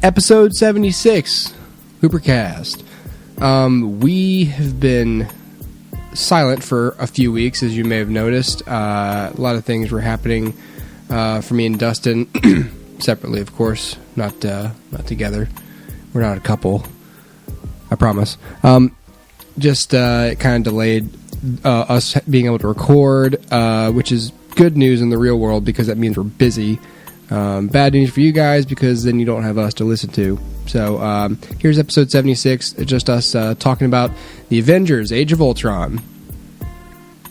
Episode 76, HooperCast. We have been silent for a few weeks, as you may have noticed. A lot of things were happening for me and Dustin, separately, of course, not together. We're not a couple, I promise. It kind of delayed us being able to record, which is good news in the real world because that means we're busy. Bad news for you guys because then you don't have us to listen to. So here's episode 76. It's just us talking about the Avengers Age of Ultron.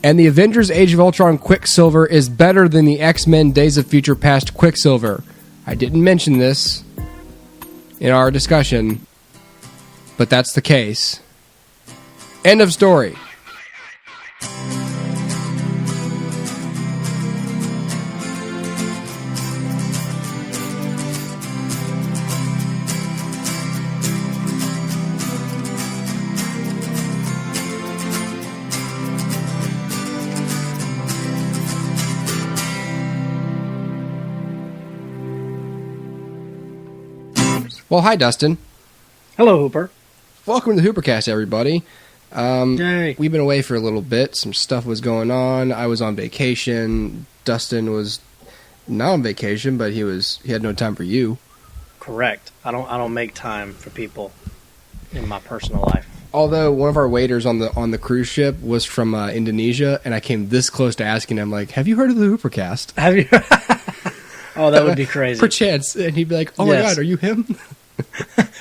And the Avengers Age of Ultron Quicksilver is better than the X-Men Days of Future Past Quicksilver. I didn't mention this in our discussion, but that's the case. End of story. Well, hi, Dustin. Hello, Hooper. Welcome to the HooperCast, everybody. Yay. We've been away for a little bit. Some stuff was going on. I was on vacation. Dustin was not on vacation, but he had no time for you. Correct. I don't make time for people in my personal life. Although one of our waiters on the cruise ship was from Indonesia, and I came this close to asking him, like, "Have you heard of the HooperCast?" Have you? Oh, that would be crazy. Perchance, and he'd be like, "Oh my God, are you him?"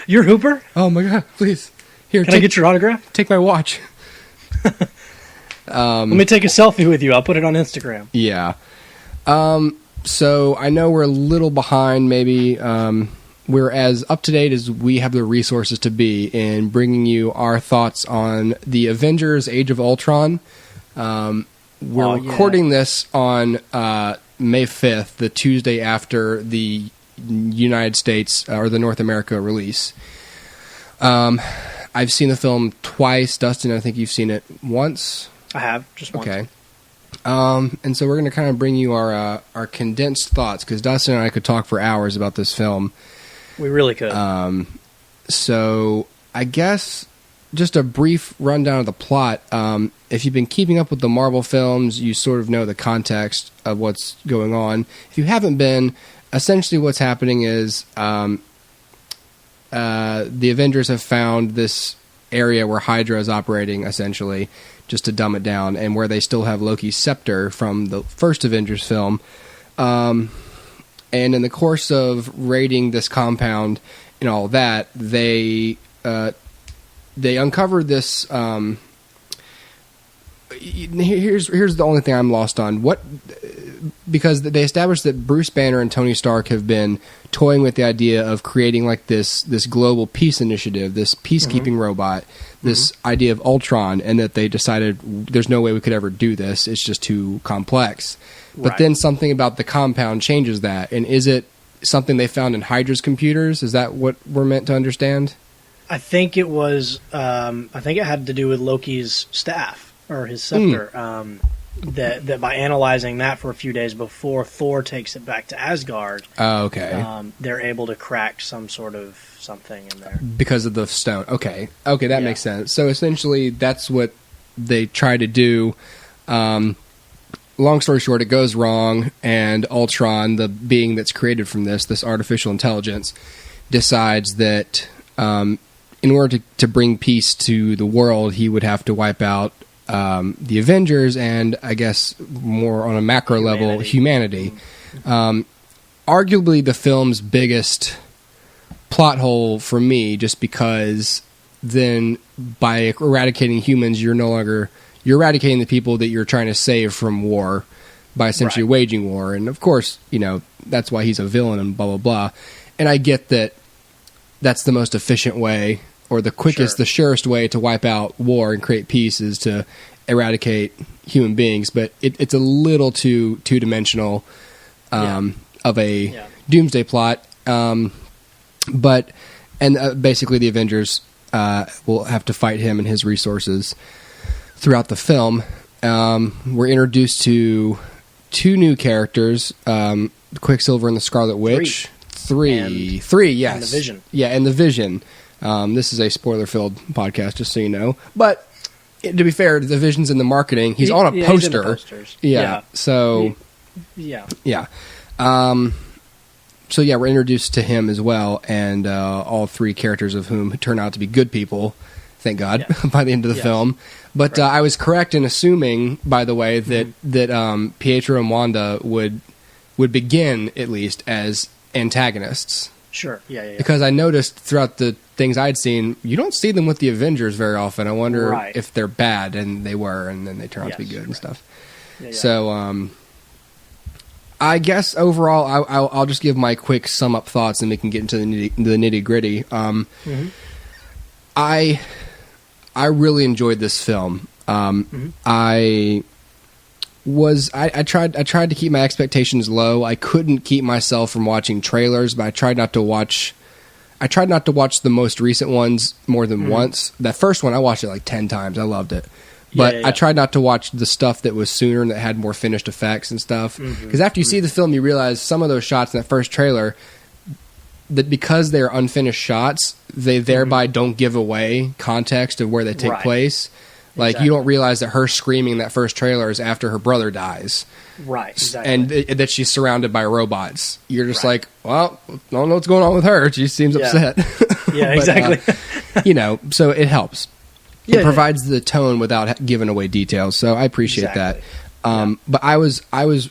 You're Hooper? Oh my God, please. Here, Can I get your autograph? Take my watch. Let me take a selfie with you. I'll put it on Instagram. Yeah. So I know we're a little behind, maybe. We're as up to date as we have the resources to be in bringing you our thoughts on the Avengers Age of Ultron. We're recording this on May 5th, the Tuesday after the United States or the North America release. I've seen the film twice. Dustin, I think you've seen it once. I have, just once. Okay. And so we're going to kind of bring you our condensed thoughts because Dustin and I could talk for hours about this film. We really could. So I guess just a brief rundown of the plot. If you've been keeping up with the Marvel films, you sort of know the context of what's going on. If you haven't been, essentially what's happening is the Avengers have found this area where Hydra is operating, essentially, just to dumb it down, and where they still have Loki's scepter from the first Avengers film. And in the course of raiding this compound and all that, they uncovered this... Here's the only thing I'm lost on. Because they established that Bruce Banner and Tony Stark have been toying with the idea of creating like this global peace initiative, this peacekeeping robot, this idea of Ultron, and that they decided there's no way we could ever do this. It's just too complex. But then something about the compound changes that. And is it something they found in Hydra's computers? Is that what we're meant to understand? I think it was. I think it had to do with Loki's staff. Or his scepter, that by analyzing that for a few days before Thor takes it back to Asgard, they're able to crack some sort of something in there. Because of the stone. Okay, that makes sense. So essentially, that's what they try to do. Long story short, it goes wrong, and Ultron, the being that's created from this artificial intelligence, decides that in order to bring peace to the world, he would have to wipe out the Avengers and, I guess, more on a macro level, humanity. Arguably the film's biggest plot hole for me, just because then by eradicating humans, you're eradicating the people that you're trying to save from war by essentially waging war. And, of course, that's why he's a villain and blah, blah, blah. And I get that that's the most efficient way, or the quickest, the surest way to wipe out war and create peace is to eradicate human beings. But it's a little too two-dimensional of a doomsday plot. Basically the Avengers will have to fight him and his resources throughout the film. We're introduced to two new characters, Quicksilver and the Scarlet Witch. Three, yes. And the Vision. Yeah, and the Vision. This is a spoiler-filled podcast, just so you know. But to be fair, the Vision's in the marketing. He's on a poster. He's in the posters. Yeah. So. Yeah. Yeah. So yeah, we're introduced to him as well, and all three characters of whom turn out to be good people. Thank God. By the end of the film. But right. I was correct in assuming, by the way, that Pietro and Wanda would begin at least as antagonists. Sure. Yeah. Because I noticed throughout the things I'd seen, you don't see them with the Avengers very often. I wonder if they're bad, and they were, and then they turn out to be good and stuff. Yeah. So, I guess overall, I'll just give my quick sum up thoughts, and we can get into the nitty gritty. I really enjoyed this film. I tried to keep my expectations low. I couldn't keep myself from watching trailers, but I tried not to watch the most recent ones more than once. That first one, I watched it like 10 times. I loved it. But I tried not to watch the stuff that was sooner and that had more finished effects and stuff. Because after you see the film, you realize some of those shots in that first trailer, that because they're unfinished shots, they thereby don't give away context of where they take place. Like, you don't realize that her screaming in that first trailer is after her brother dies. Right, exactly. And that she's surrounded by robots. You're just like, well, I don't know what's going on with her. She seems upset. Yeah, but, exactly. So it helps. It provides the tone without giving away details. So I appreciate that. But I was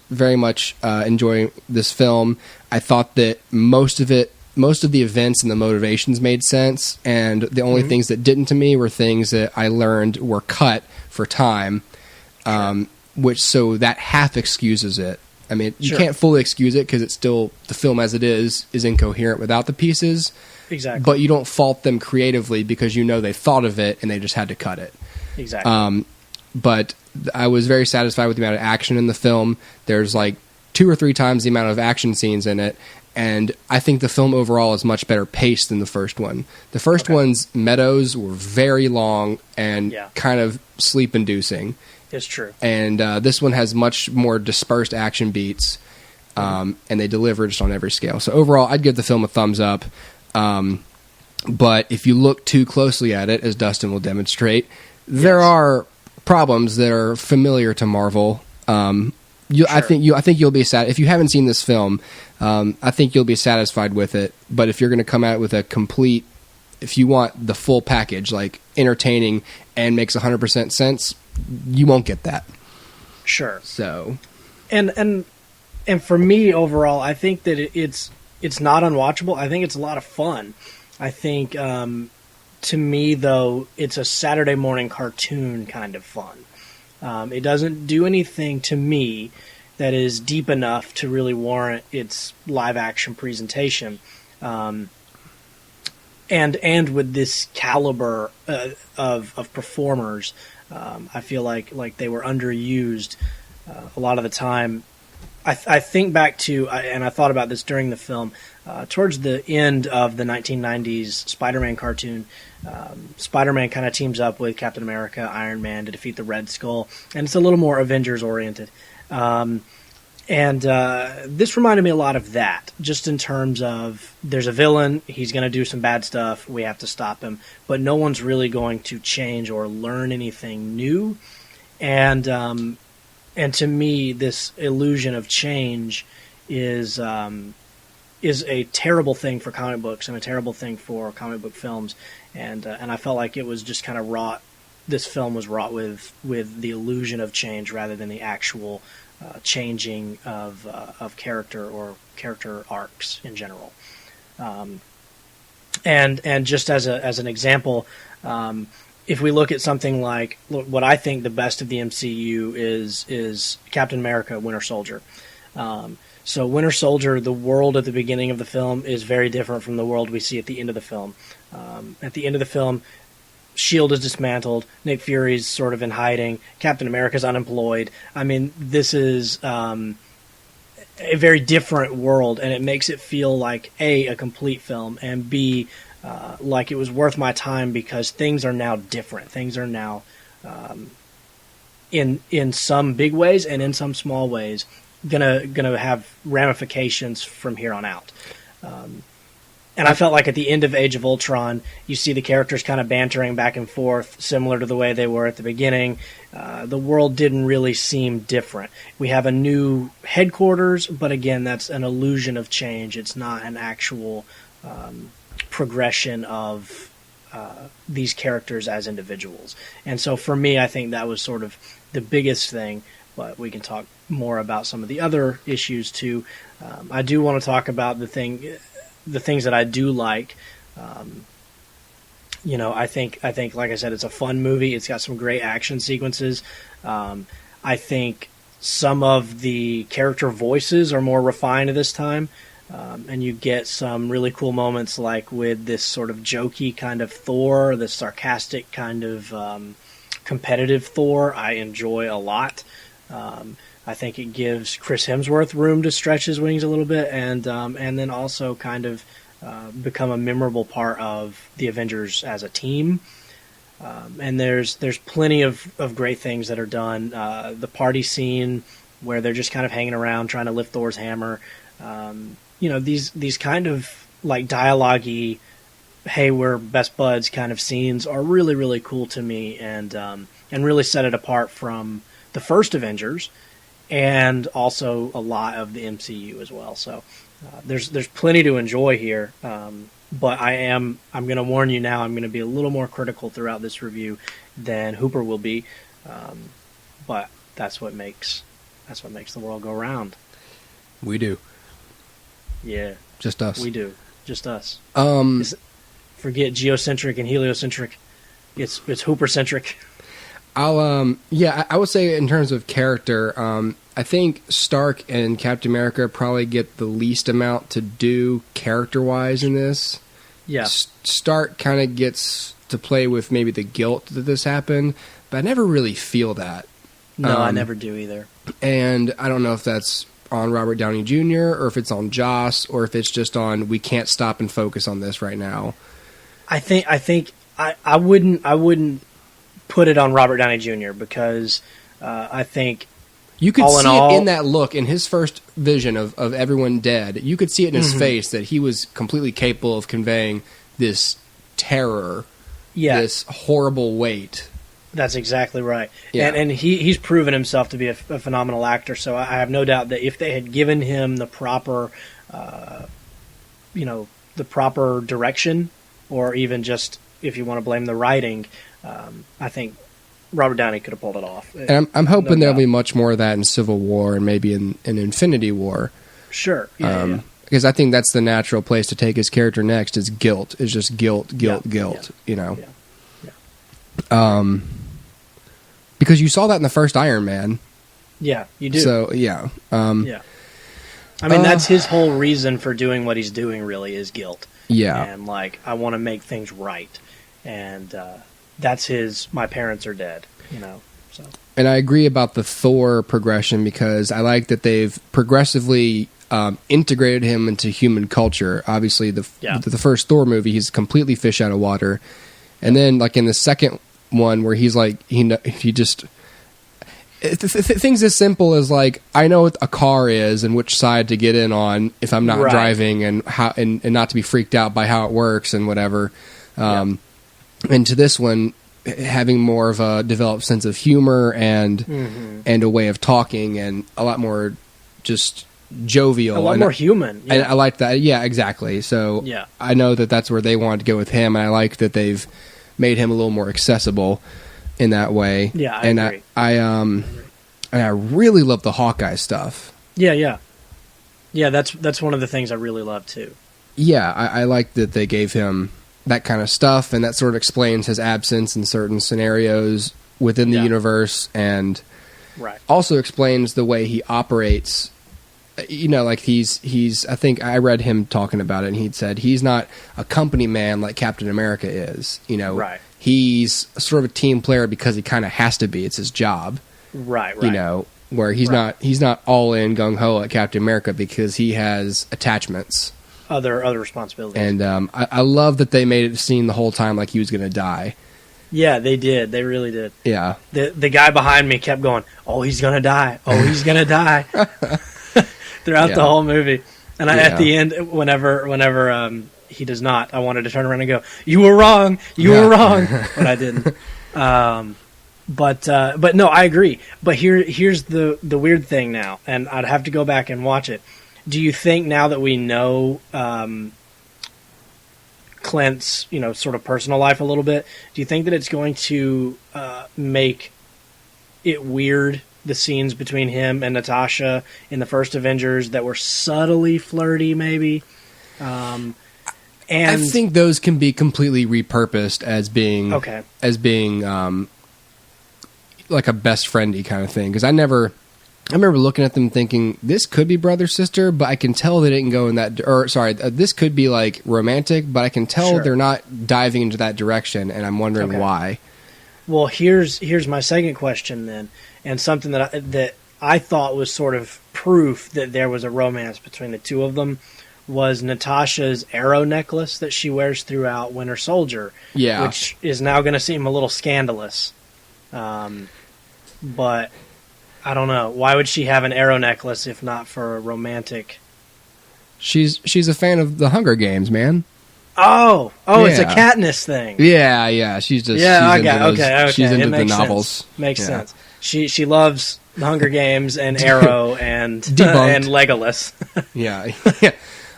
very much enjoying this film. I thought that most of the events and the motivations made sense, and the only things that didn't to me were things that I learned were cut for time, so that half excuses it. I mean, you can't fully excuse it because it's still, the film as it is incoherent without the pieces. Exactly. But you don't fault them creatively because you know they thought of it and they just had to cut it. Exactly. But I was very satisfied with the amount of action in the film. There's like 2 or 3 times the amount of action scenes in it. And I think the film overall is much better paced than the first one. The first one's meadows were very long and kind of sleep-inducing. It's true. And this one has much more dispersed action beats, and they deliver just on every scale. So overall, I'd give the film a thumbs up. But if you look too closely at it, as Dustin will demonstrate, there are problems that are familiar to Marvel. I think you'll be sad if you haven't seen this film. I think you'll be satisfied with it. But if you're going to come out with a complete, if you want the full package, like entertaining and makes 100% sense, you won't get that. Sure. So, and for me overall, I think that it's not unwatchable. I think it's a lot of fun. I think to me though, it's a Saturday morning cartoon kind of fun. It doesn't do anything to me that is deep enough to really warrant its live action presentation. And with this caliber of performers, I feel like they were underused a lot of the time. I think back to, and I thought about this during the film, towards the end of the 1990s Spider-Man cartoon, Spider-Man kind of teams up with Captain America, Iron Man to defeat the Red Skull, and it's a little more Avengers-oriented. This reminded me a lot of that, just in terms of there's a villain, he's going to do some bad stuff, we have to stop him, but no one's really going to change or learn anything new. And to me, this illusion of change is a terrible thing for comic books and a terrible thing for comic book films. And I felt like it was just kind of wrought. This film was wrought with the illusion of change rather than the actual changing of character or character arcs in general. And just as an example, if we look at something like what I think the best of the MCU is Captain America: Winter Soldier. So Winter Soldier, the world at the beginning of the film is very different from the world we see at the end of the film. At the end of the film, S.H.I.E.L.D. is dismantled, Nick Fury's sort of in hiding, Captain America's unemployed. I mean, this is a very different world, and it makes it feel like, A, a complete film, and B, like it was worth my time because things are now different. Things are now, in some big ways and in some small ways, gonna have ramifications from here on out. And I felt like at the end of Age of Ultron, you see the characters kind of bantering back and forth, similar to the way they were at the beginning. The world didn't really seem different. We have a new headquarters, but again, that's an illusion of change. It's not an actual progression of these characters as individuals. And so for me, I think that was sort of the biggest thing, but we can talk more about some of the other issues too. I do want to talk about the things that I do like. I think, like I said, it's a fun movie. It's got some great action sequences. I think some of the character voices are more refined this time. And you get some really cool moments, like with this sort of jokey kind of Thor, this sarcastic kind of competitive Thor. I enjoy a lot. I think it gives Chris Hemsworth room to stretch his wings a little bit, and then also kind of become a memorable part of the Avengers as a team. And there's plenty of great things that are done. The party scene where they're just kind of hanging around trying to lift Thor's hammer. These kind of like dialogue-y, hey, we're best buds kind of scenes are really, really cool to me, and really set it apart from the first Avengers, and also a lot of the MCU as well. So there's plenty to enjoy here. But I'm going to warn you now, I'm going to be a little more critical throughout this review than Hooper will be. But that's what makes the world go round. We do. Yeah. Just us. We do. Just us. Forget geocentric and heliocentric. It's Hooper-centric. I would say in terms of character, I think Stark and Captain America probably get the least amount to do character-wise in this. Yeah. Stark kind of gets to play with maybe the guilt that this happened, but I never really feel that. No, I never do either. And I don't know if that's on Robert Downey Jr. or if it's on Joss or if it's just on we can't stop and focus on this right now. I think I wouldn't put it on Robert Downey Jr. because I think you could see it in that look in his first vision of everyone dead. You could see it in his face that he was completely capable of conveying this terror, this horrible weight. That's exactly right. Yeah. And he's proven himself to be a phenomenal actor, so I have no doubt that if they had given him the proper direction, or even just, if you want to blame the writing, I think Robert Downey could have pulled it off. And I'm hoping there'll be much more of that in Civil War and maybe in Infinity War. Sure. Because I think that's the natural place to take his character next is guilt. It's just guilt, you know. Yeah. Because you saw that in the first Iron Man. Yeah, you do. So, yeah. Yeah. I mean, that's his whole reason for doing what he's doing, really, is guilt. Yeah. And, like, I want to make things right. And that's his, my parents are dead, you know. So. And I agree about the Thor progression because I like that they've progressively integrated him into human culture. Obviously, the first Thor movie, he's completely fish out of water. And then, like, in the second one where he's like, he just... things as simple as, like, I know what a car is and which side to get in on if I'm not driving and how and not to be freaked out by how it works and whatever. And to this one, having more of a developed sense of humor and a way of talking and a lot more just jovial. A lot more human. Yeah. And I like that. Yeah, exactly. So I know that that's where they wanted to go with him, and I like that they've made him a little more accessible in that way. Yeah, I agree. I really love the Hawkeye stuff. Yeah. That's one of the things I really love too. Yeah, I like that they gave him that kind of stuff, and that sort of explains his absence in certain scenarios within the universe, and also explains the way he operates. You know, like he's. I think I read him talking about it, and he'd said he's not a company man like Captain America is. You know, he's sort of a team player because he kind of has to be. It's his job. Right. You know, where he's not all in gung ho like Captain America because he has attachments, other responsibilities. And I love that they made it seem the whole time like he was going to die. Yeah, they did. They really did. Yeah. The guy behind me kept going, "Oh, he's going to die. Oh, he's going to die." Throughout the whole movie. And at the end, whenever he does not, I wanted to turn around and go, "You were wrong. You were wrong," but I didn't. But no, I agree. But here's the weird thing now, and I'd have to go back and watch it. Do you think now that we know Clint's, sort of personal life a little bit, do you think that it's going to make it weird, the scenes between him and Natasha in the first Avengers that were subtly flirty, maybe? And I think those can be completely repurposed as being like a best friendy kind of thing. Because I remember looking at them thinking this could be brother sister, but I can tell they didn't go in that. This could be like romantic, but I can tell they're not diving into that direction, and I'm wondering why. Well, here's my second question then, and something that I thought was sort of proof that there was a romance between the two of them was Natasha's arrow necklace that she wears throughout Winter Soldier, which is now going to seem a little scandalous. But I don't know. Why would she have an arrow necklace if not for a romantic? She's a fan of the Hunger Games, man. Oh, it's a Katniss thing. Yeah. She's just okay. She's into the sense. novels. Makes sense. She loves the Hunger Games and Arrow and Legolas. Yeah.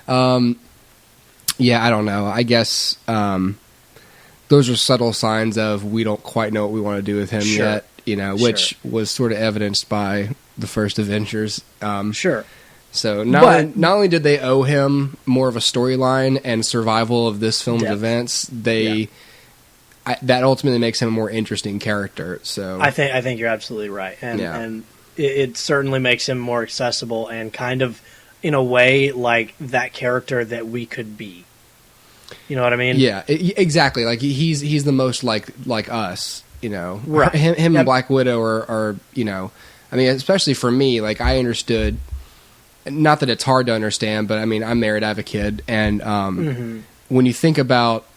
I don't know. I guess those are subtle signs of we don't quite know what we want to do with him yet. Which was sort of evidenced by the first Avengers. So not only did they owe him more of a storyline and survival of this film's events, that ultimately makes him a more interesting character. So I think you're absolutely right, and it certainly makes him more accessible and kind of in a way like that character that we could be. You know what I mean? Yeah, exactly. Like he's the most like us. Right. Him and Black Widow are I mean, especially for me, like I understood. Not that it's hard to understand, but I mean, I'm married, I have a kid, and when you think about,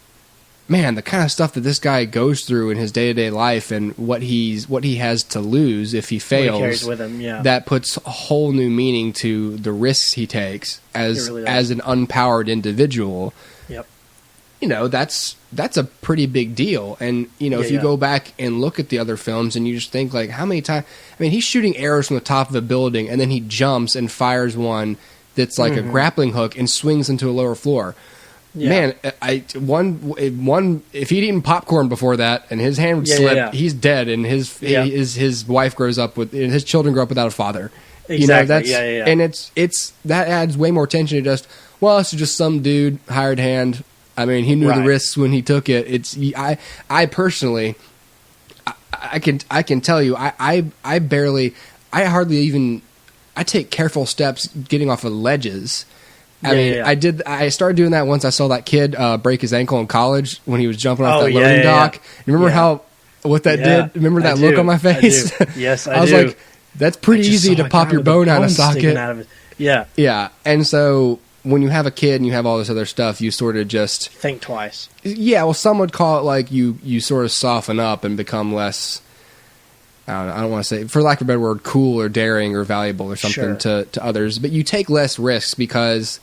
man, the kind of stuff that this guy goes through in his day-to-day life and what he has to lose if he fails, what he carries with him, that puts a whole new meaning to the risks he takes as an unpowered individual. Yep. That's a pretty big deal. And, if you go back and look at the other films and you just think, like, how many times... I mean, he's shooting arrows from the top of a building and then he jumps and fires one that's like a grappling hook and swings into a lower floor. Yeah. Man, if he'd eaten popcorn before that and his hand would slip, he's dead, and his wife grows up with... His children grow up without a father. Exactly. And it's that adds way more tension to just, well, it's just some dude, hired hand... I mean, he knew the risks when he took it. I personally, I can tell you, I hardly even, I take careful steps getting off of ledges. I started doing that once I saw that kid break his ankle in college when he was jumping off that loading dock. You remember what that did? Remember that look on my face? Yes, I was like, that's pretty easy to pop your bone out of socket. Yeah. And so, when you have a kid and you have all this other stuff, you sort of just... think twice. Yeah, well, some would call it like you sort of soften up and become less... I don't want to say, for lack of a better word, cool or daring or valuable or something to others. But you take less risks because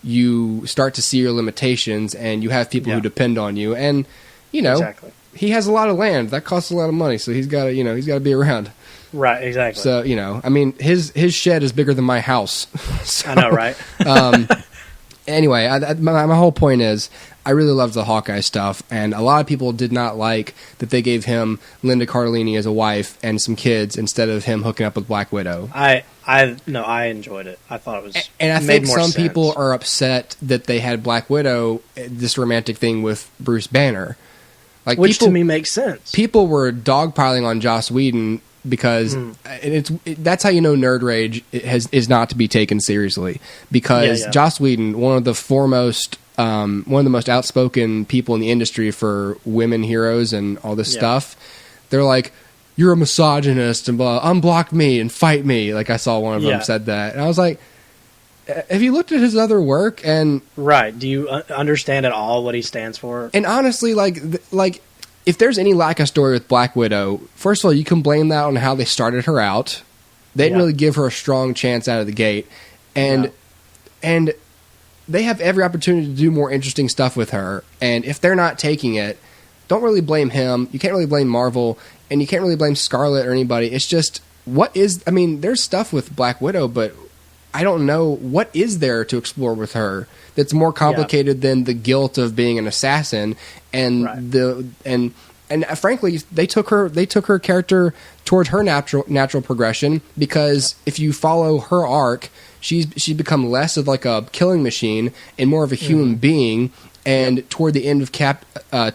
you start to see your limitations and you have people who depend on you. And, he has a lot of land. That costs a lot of money, so he's got to be around. Right, exactly. So, I mean, his shed is bigger than my house. So, I know, right? Anyway, my whole point is, I really loved the Hawkeye stuff, and a lot of people did not like that they gave him Linda Cardellini as a wife and some kids instead of him hooking up with Black Widow. I enjoyed it. I thought it was, and I think some people are upset that they had Black Widow, this romantic thing with Bruce Banner, which to me makes sense. People were dogpiling on Joss Whedon because that's how you know Nerd Rage is not to be taken seriously, because Joss Whedon, one of the most outspoken people in the industry for women heroes and all this stuff, they're like, you're a misogynist and blah, unblock me and fight me. Like I saw one of them said that, and I was like, have you looked at his other work? And do you understand at all what he stands for? And honestly, like if there's any lack of story with Black Widow, first of all, you can blame that on how they started her out. They didn't really give her a strong chance out of the gate. And they have every opportunity to do more interesting stuff with her, and if they're not taking it, don't really blame him. You can't really blame Marvel, and you can't really blame Scarlet or anybody. It's just, there's stuff with Black Widow, but I don't know what is there to explore with her that's more complicated than the guilt of being an assassin and and frankly they took her character towards her natural progression, because if you follow her arc, she's become less of like a killing machine and more of a human being. And toward the end of Cap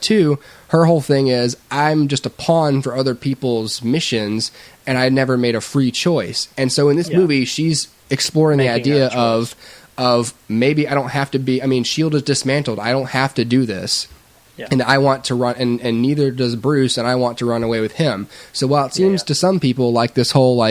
2, her whole thing is, I'm just a pawn for other people's missions, and I never made a free choice. And so in this movie, she's exploring the idea of maybe I don't have to be. I mean, S.H.I.E.L.D. is dismantled. I don't have to do this. Yeah. And I want to run, and neither does Bruce, and I want to run away with him. So while it seems to some people like this whole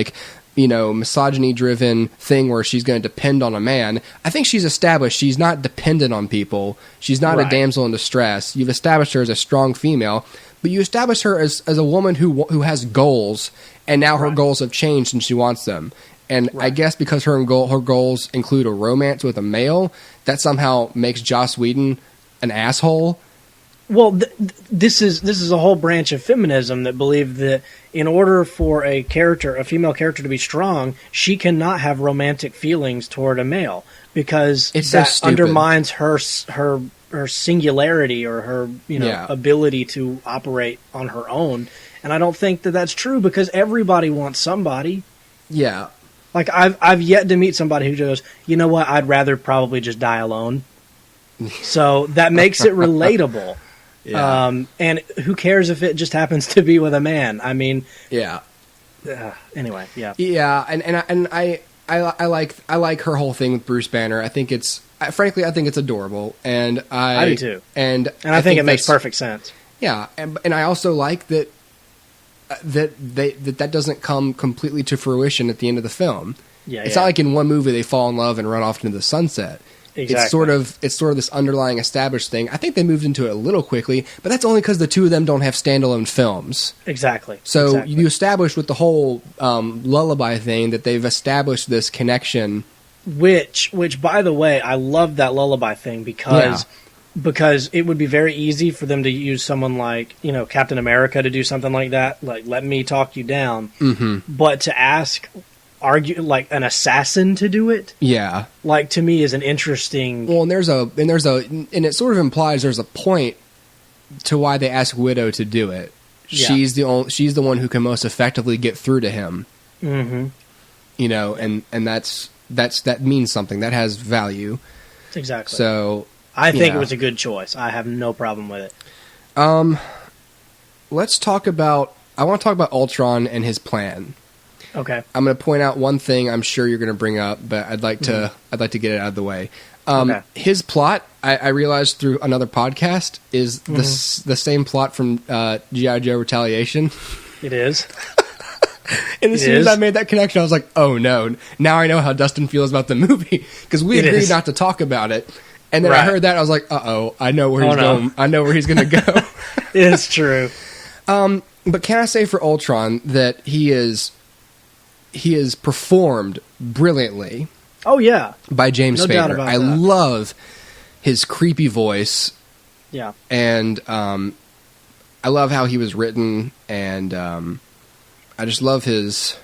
misogyny-driven thing where she's going to depend on a man, I think she's established she's not dependent on people. She's not a damsel in distress. You've established her as a strong female, but you establish her as a woman who has goals, and now her goals have changed and she wants them. And I guess because her goals include a romance with a male, that somehow makes Joss Whedon an asshole. Well, this is a whole branch of feminism that believe that in order for a female character to be strong, she cannot have romantic feelings toward a male, because that undermines her singularity or her ability to operate on her own. And I don't think that that's true, because everybody wants somebody. Yeah. Like I've yet to meet somebody who goes, you know what, I'd rather probably just die alone. So that makes it relatable. Yeah. And who cares if it just happens to be with a man? I mean, anyway, yeah. Yeah, and I like her whole thing with Bruce Banner. I think it's adorable, and I do too. And I think it makes perfect sense. Yeah, and I also like that that doesn't come completely to fruition at the end of the film. Yeah, it's not like in one movie they fall in love and run off into the sunset. Exactly. It's sort of this underlying established thing. I think they moved into it a little quickly, but that's only because the two of them don't have standalone films. Exactly. So you establish with the whole lullaby thing that they've established this connection. Which by the way, I love that lullaby thing because it would be very easy for them to use someone like Captain America to do something like that, like let me talk you down. Mm-hmm. But to ask an assassin to do it, like to me is an interesting. Well, and it sort of implies there's a point to why they ask Widow to do it. Yeah. She's the one who can most effectively get through to him. Mm-hmm. And that means something. That has value. Exactly. So I think it was a good choice. I have no problem with it. I want to talk about Ultron and his plan. Okay. I'm going to point out one thing I'm sure you're going to bring up, but I'd like to get it out of the way. His plot, I realized through another podcast, is the same plot from G.I. Joe Retaliation. It is. And as soon as I made that connection, I was like, oh no, now I know how Dustin feels about the movie, because we agreed not to talk about it. And then I heard that, I was like, uh-oh, I know where he's going. I know where he's going to go. It's true. But can I say for Ultron that he is performed brilliantly. Oh yeah, by James Spader. I love his creepy voice. Yeah, and I love how he was written, and I just love his.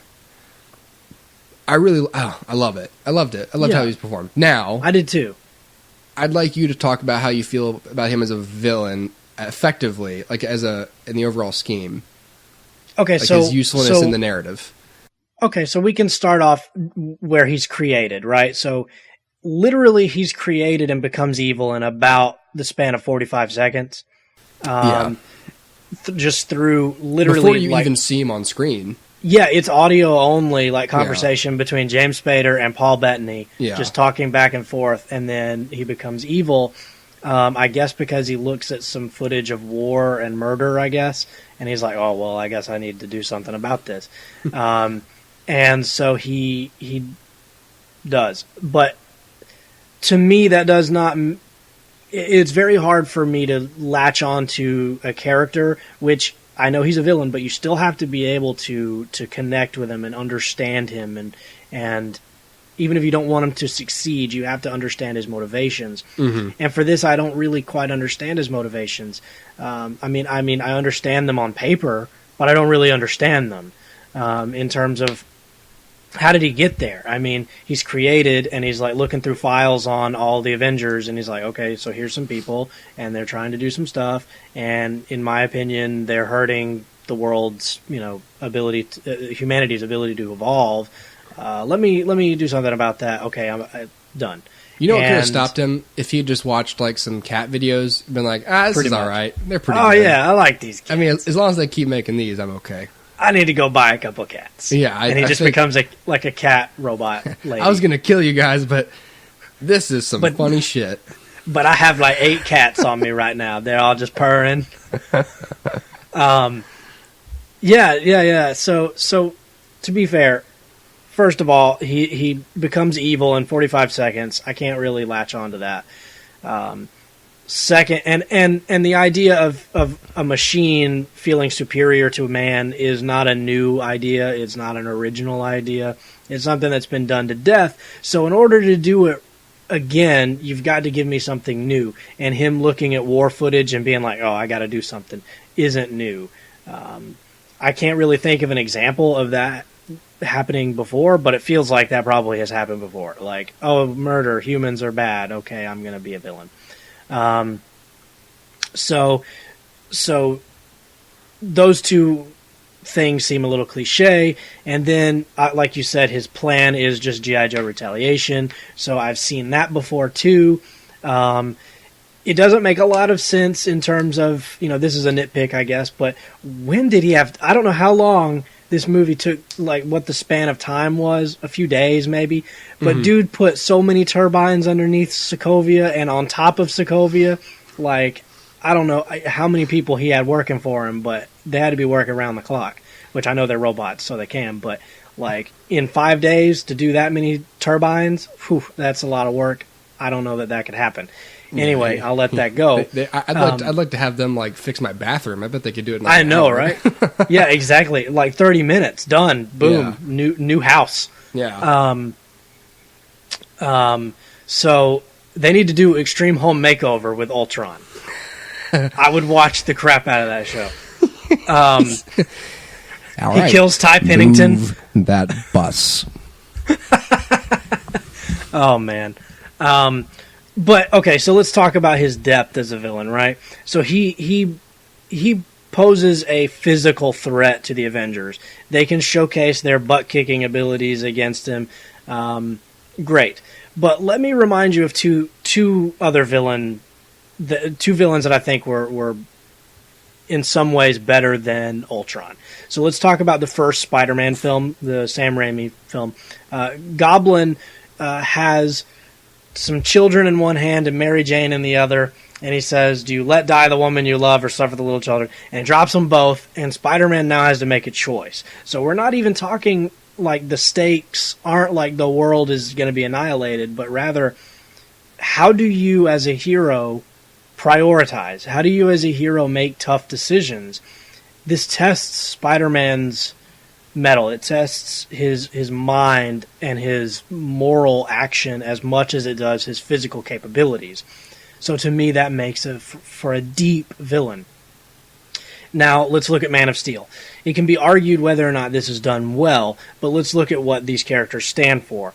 I love it. I loved it. I loved how he was performed. Now, I did too. I'd like you to talk about how you feel about him as a villain, effectively, like in the overall scheme. Okay, like his usefulness in the narrative. Okay, so we can start off where he's created, right? So literally he's created and becomes evil in about the span of 45 seconds. Just through literally... Before you even see him on screen. Yeah, it's audio only, like conversation between James Spader and Paul Bettany, just talking back and forth, and then he becomes evil. I guess because he looks at some footage of war and murder, I guess, and he's like, oh, well, I guess I need to do something about this. And so he does. But to me, that does not... It's very hard for me to latch on to a character, which I know he's a villain, but you still have to be able to connect with him and understand him and even if you don't want him to succeed, you have to understand his motivations. And for this, I don't really quite understand his motivations. I mean, I understand them on paper, but I don't really understand them in terms of how did he get there? I mean, he's created, and he's like looking through files on all the Avengers, and he's like, okay, so here's some people, and they're trying to do some stuff, and in my opinion, they're hurting the world's, ability, humanity's ability to evolve. Let me do something about that. Okay, I'm done. You know what could have stopped him? If he had just watched like some cat videos, been like, this is all right. They're pretty good. Oh yeah, I like these cats. I mean, as long as they keep making these, I'm okay. I need to go buy a couple cats. Yeah, and he just becomes like a cat robot lady. I was gonna kill you guys, but this is some funny shit. But I have like 8 cats on me right now. They're all just purring. Yeah. So to be fair, first of all, he becomes evil in 45 seconds. I can't really latch on to that. Second, and the idea of a machine feeling superior to a man is not a new idea. It's not an original idea. It's something that's been done to death. So in order to do it again, you've got to give me something new. And him looking at war footage and being like, oh, I got to do something, isn't new. I can't really think of an example of that happening before, but it feels like that probably has happened before. Like, oh, murder, humans are bad. Okay, I'm going to be a villain. So those two things seem a little cliche, and then, like you said, his plan is just G.I. Joe retaliation, so I've seen that before too. It doesn't make a lot of sense in terms of, this is a nitpick, I guess, but when did he have, I don't know how long this movie took, like what the span of time was, a few days maybe, but dude put so many turbines underneath Sokovia and on top of Sokovia, like, I don't know how many people he had working for him, but they had to be working around the clock, which I know they're robots, so they can, but like in 5 days to do that many turbines, that's a lot of work. I don't know that could happen. Anyway, I'll let that go. I'd like to have them like fix my bathroom. I bet they could do it in like I know, right? Yeah, exactly. Like 30 minutes, done. Boom. Yeah. New house. Yeah. So they need to do Extreme Home Makeover with Ultron. I would watch the crap out of that show. He kills Ty Pennington. Move that bus. Oh man. But okay, so let's talk about his depth as a villain, right? So he poses a physical threat to the Avengers. They can showcase their butt-kicking abilities against him. Great. But let me remind you of two other villains that I think were in some ways better than Ultron. So let's talk about the first Spider-Man film, the Sam Raimi film. Goblin has some children in one hand and Mary Jane in the other, and he says, do you let die the woman you love or suffer the little children? And he drops them both, and Spider-Man now has to make a choice. So we're not even talking like the stakes aren't like the world is going to be annihilated, but rather, how do you as a hero prioritize? How do you as a hero make tough decisions? This tests Spider-Man's mettle. It tests his mind and his moral action as much as it does his physical capabilities. So to me, that makes it for a deep villain. Now, let's look at Man of Steel. It can be argued whether or not this is done well, but let's look at what these characters stand for.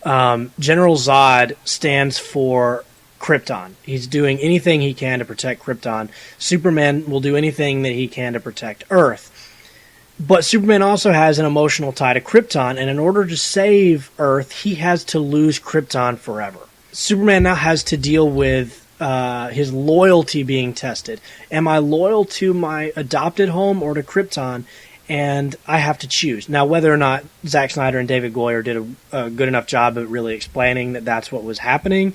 General Zod stands for Krypton. He's doing anything he can to protect Krypton. Superman will do anything that he can to protect Earth. But Superman also has an emotional tie to Krypton, and in order to save Earth, he has to lose Krypton forever. Superman now has to deal with his loyalty being tested. Am I loyal to my adopted home or to Krypton? And I have to choose. Now, whether or not Zack Snyder and David Goyer did a good enough job of really explaining that that's what was happening,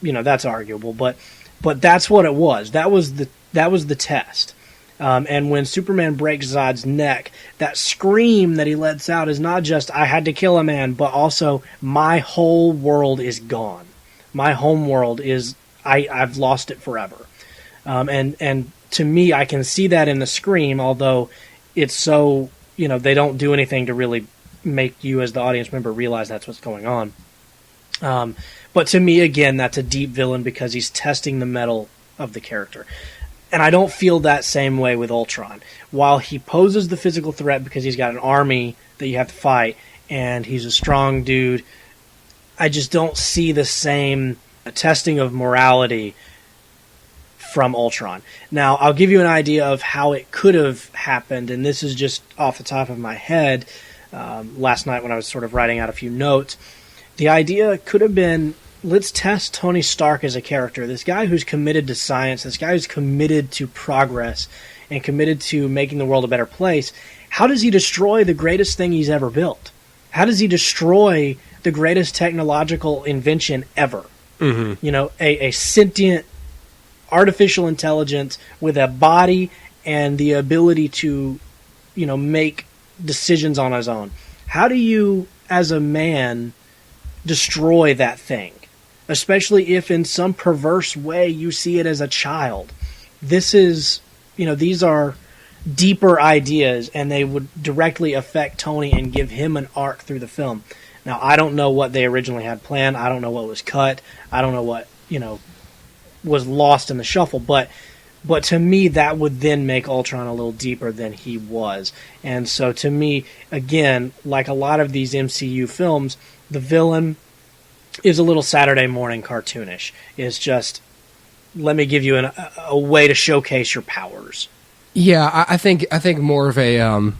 that's arguable. But that's what it was. That was the test. And when Superman breaks Zod's neck, that scream that he lets out is not just, I had to kill a man, but also, my whole world is gone. My home world is, I've lost it forever. And to me, I can see that in the scream, although it's so, they don't do anything to really make you as the audience member realize that's what's going on. But to me, again, that's a deep villain because he's testing the mettle of the character. And I don't feel that same way with Ultron. While he poses the physical threat because he's got an army that you have to fight, and he's a strong dude, I just don't see the same testing of morality from Ultron. Now, I'll give you an idea of how it could have happened, and this is just off the top of my head. Last night when I was sort of writing out a few notes, the idea could have been, let's test Tony Stark as a character. This guy who's committed to science, this guy who's committed to progress and committed to making the world a better place. How does he destroy the greatest thing he's ever built? How does he destroy the greatest technological invention ever? Mm-hmm. You know, a sentient artificial intelligence with a body and the ability to, you know, make decisions on his own. How do you, as a man, destroy that thing? Especially if in some perverse way you see it as a child. This is, you know, these are deeper ideas, and they would directly affect Tony and give him an arc through the film. Now, I don't know what they originally had planned. I don't know what was cut. I don't know what, you know, was lost in the shuffle. But to me, that would then make Ultron a little deeper than he was. And so to me, again, like a lot of these MCU films, the villain is a little Saturday morning cartoonish. It's just, let me give you a way to showcase your powers. Yeah, I think more of an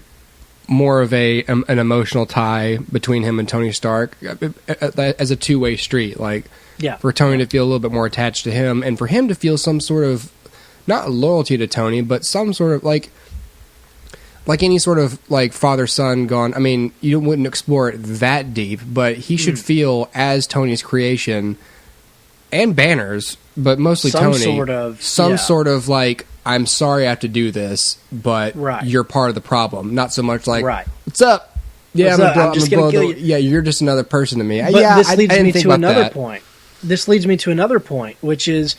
emotional tie between him and Tony Stark as a two-way street. Like, yeah, for Tony to feel a little bit more attached to him, and for him to feel some sort of, not loyalty to Tony, but some sort of like any sort of like father-son gone. I mean, you wouldn't explore it that deep, but he should feel as Tony's creation and Banner's, but mostly some Tony, sort of like, I'm sorry I have to do this, but you're part of the problem. Not so much like, what's up? Yeah, I'm just going to kill you. Yeah, you're just another person to me. But this leads me to another point. This leads me to another point, which is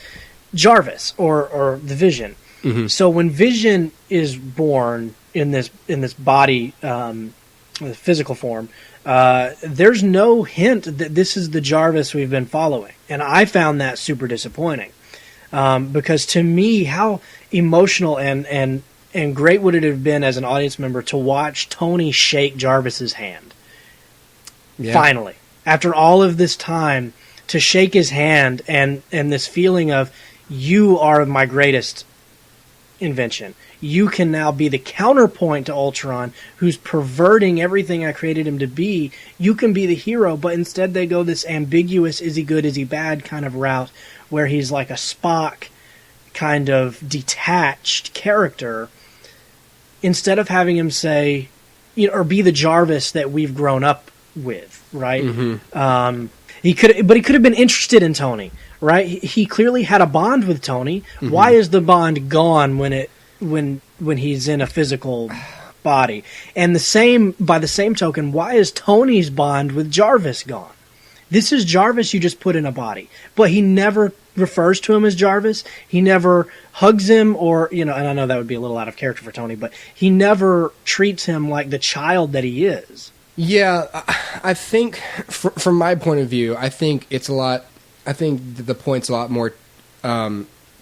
Jarvis or the Vision. Mm-hmm. So when Vision is born in this body, the physical form, there's no hint that this is the Jarvis we've been following, and I found that super disappointing. Because to me, how emotional and great would it have been as an audience member to watch Tony shake Jarvis's hand? Yeah. Finally, after all of this time, to shake his hand and this feeling of, you are my greatest invention. You can now be the counterpoint to Ultron, who's perverting everything I created him to be. You can be the hero, but instead they go this ambiguous, is he good, is he bad kind of route, where he's like a Spock kind of detached character, instead of having him say, you know, or be the Jarvis that we've grown up with, right? Mm-hmm. He could have been interested in Tony, right? He clearly had a bond with Tony. Mm-hmm. Why is the bond gone when he's in a physical body? And by the same token, why is Tony's bond with Jarvis gone? This is Jarvis you just put in a body, but he never refers to him as Jarvis. He never hugs him, or, you know, and I know that would be a little out of character for Tony, but he never treats him like the child that he is. Yeah, I think from my point of view, I think the point's a lot more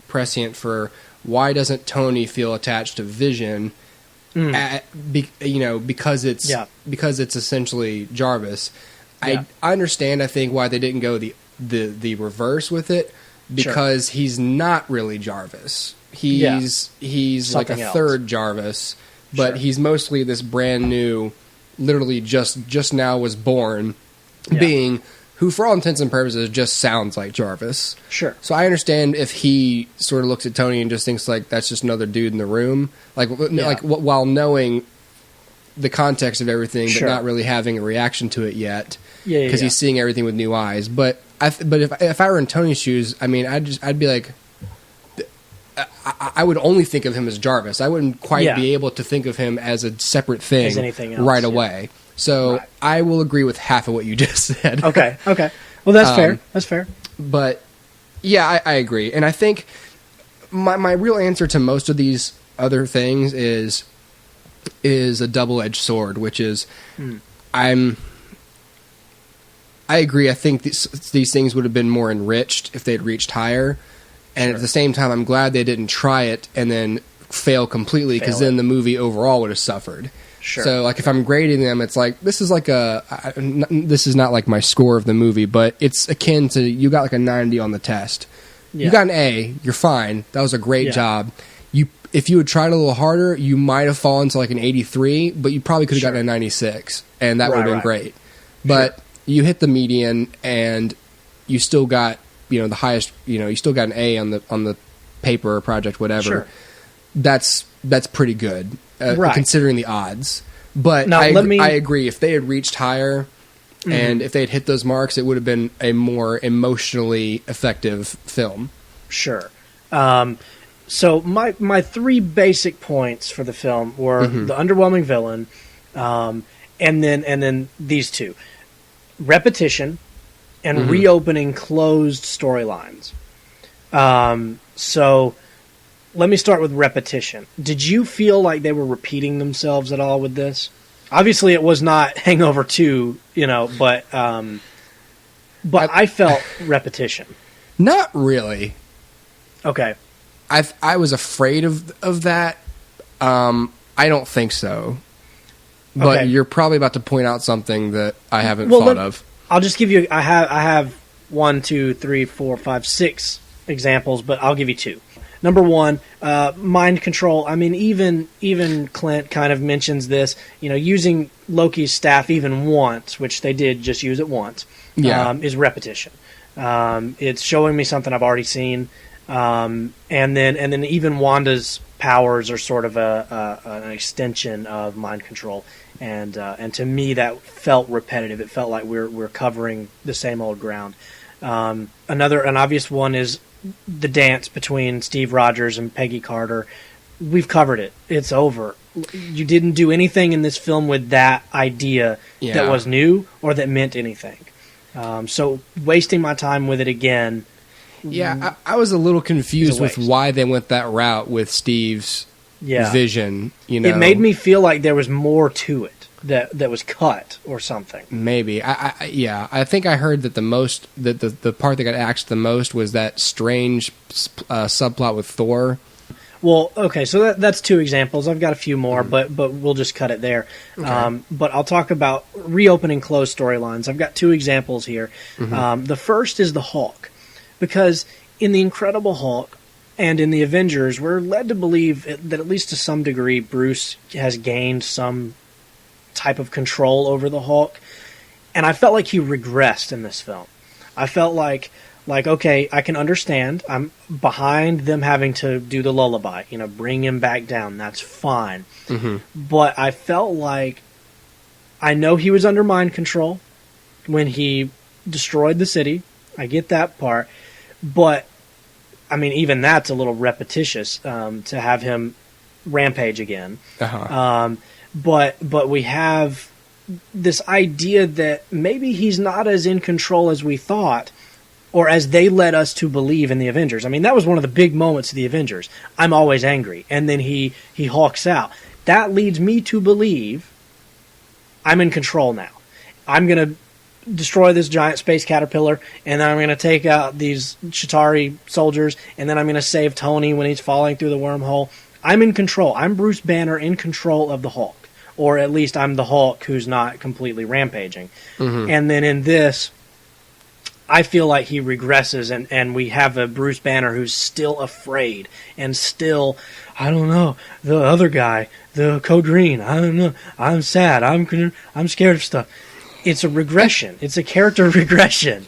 prescient for why doesn't Tony feel attached to Vision? Because it's essentially Jarvis. Yeah. I understand. I think why they didn't go the reverse with it, because he's not really Jarvis. He's like a third Jarvis, but he's mostly this brand new, literally just now was born being, who for all intents and purposes just sounds like Jarvis. Sure. So I understand if he sort of looks at Tony and just thinks like that's just another dude in the room, like while knowing the context of everything, but not really having a reaction to it yet, because he's seeing everything with new eyes. But if I were in Tony's shoes, I mean, I'd be like, I would only think of him as Jarvis. I wouldn't quite be able to think of him as a separate thing as anything else, right away. So I will agree with half of what you just said. Okay. Well, that's fair. That's fair. But yeah, I agree, and I think my real answer to most of these other things is a double-edged sword, which is I agree. I think these things would have been more enriched if they'd reached higher. And at the same time, I'm glad they didn't try it and then fail completely, because then the movie overall would have suffered. Sure. So, like, if I'm grading them, it's like, this is not like my score of the movie, but it's akin to, you got like a 90 on the test. Yeah. You got an A, you're fine. That was a great job. If you had tried a little harder, you might have fallen to like an 83, but you probably could have gotten a 96, and that would have been great. But you hit the median, and you still got, the highest, you still got an A on the paper or project, whatever. Sure. That's pretty good, considering the odds. But now, I agree. If they had reached higher, and if they had hit those marks, it would have been a more emotionally effective film. Sure. So my three basic points for the film were the underwhelming villain, and then these two: repetition and reopening closed storylines. So let me start with repetition. Did you feel like they were repeating themselves at all with this? Obviously, it was not Hangover 2, but I felt repetition. Not really. Okay. I was afraid of that. I don't think so. But you're probably about to point out something that I haven't thought of. I'll just give you. I have 1, 2, 3, 4, 5, 6 examples, but I'll give you 2. Number 1, mind control. I mean, even Clint kind of mentions this. Using Loki's staff even once, which they did just use it once, is repetition. It's showing me something I've already seen. And then even Wanda's powers are sort of an extension of mind control, and to me that felt repetitive. It felt like we're covering the same old ground. An obvious one is the dance between Steve Rogers and Peggy Carter. We've covered it. It's over. You didn't do anything in this film with that idea that was new or that meant anything. So wasting my time with it again. Yeah, I was a little confused with why they went that route with Steve's vision. It made me feel like there was more to it that was cut or something. Maybe. I think I heard that the part that got axed the most was that strange subplot with Thor. Well, okay, so that's 2 examples. I've got a few more, but we'll just cut it there. Okay. But I'll talk about reopening closed storylines. I've got 2 examples here. The first is the Hulk. Because in The Incredible Hulk and in the Avengers, we're led to believe that at least to some degree Bruce has gained some type of control over the Hulk. And I felt like he regressed in this film. I felt like okay, I can understand. I'm behind them having to do the lullaby, bring him back down. That's fine. But I felt like I know he was under mind control when he destroyed the city. I get that part. But, I mean, even that's a little repetitious to have him rampage again. But we have this idea that maybe he's not as in control as we thought, or as they led us to believe in the Avengers. I mean, that was one of the big moments of the Avengers. I'm always angry. And then he hulks out. That leads me to believe I'm in control now. I'm going to destroy this giant space caterpillar, and then I'm going to take out these Chitauri soldiers, and then I'm going to save Tony when he's falling through the wormhole. I'm in control. I'm Bruce Banner in control of the Hulk. Or at least I'm the Hulk who's not completely rampaging. And then in this, I feel like he regresses, and we have a Bruce Banner who's still afraid, and still, I don't know, the other guy, the Code Green, I don't know, I'm sad, I'm scared of stuff. It's a regression. It's a character regression.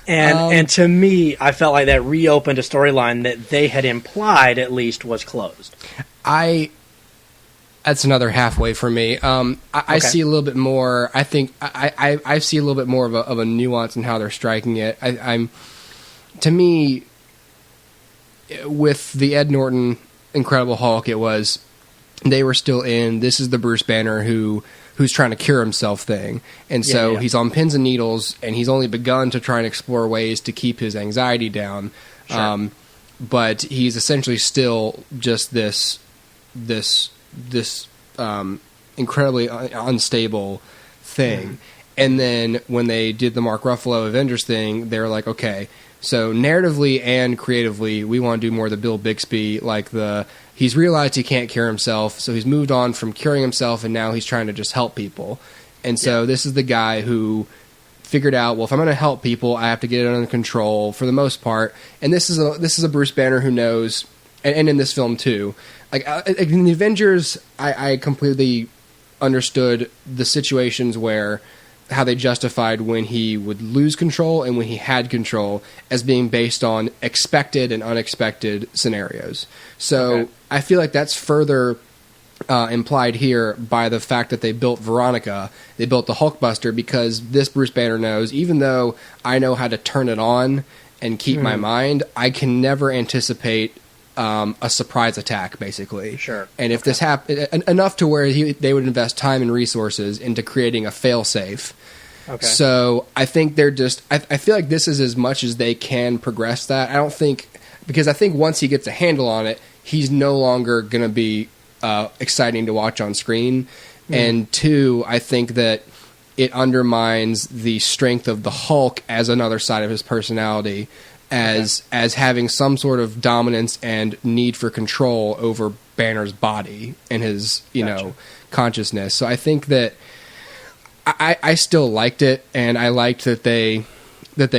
And to me, I felt like that reopened a storyline that they had implied, at least, was closed. That's another halfway for me. I see a little bit more. I think I see a little bit more of a nuance in how they're striking it. To me, with the Ed Norton Incredible Hulk, it was they were still in. This is the Bruce Banner who's trying to cure himself thing. And so he's on pins and needles, and he's only begun to try and explore ways to keep his anxiety down. Sure. But he's essentially still just this incredibly unstable thing. And then when they did the Mark Ruffalo Avengers thing, they were like, okay, so narratively and creatively, we want to do more of the Bill Bixby, like he's realized he can't cure himself, so he's moved on from curing himself, and now he's trying to just help people. And so this is the guy who figured out, well, if I'm going to help people, I have to get it under control for the most part. And this is a Bruce Banner who knows, and in this film too, like in the Avengers, I completely understood the situations where how they justified when he would lose control and when he had control as being based on expected and unexpected scenarios. So I feel like that's further implied here by the fact that they built Veronica, they built the Hulkbuster, because this Bruce Banner knows, even though I know how to turn it on and keep my mind, I can never anticipate a surprise attack, basically. Sure. And if this happened enough to where they would invest time and resources into creating a fail-safe. Okay. So I think they're just... I feel like this is as much as they can progress that. I don't think... Because I think once he gets a handle on it, he's no longer going to be exciting to watch on screen. And two, I think that it undermines the strength of the Hulk as another side of his personality, as having some sort of dominance and need for control over Banner's body and his, consciousness. So I think that I still liked it, and I liked that they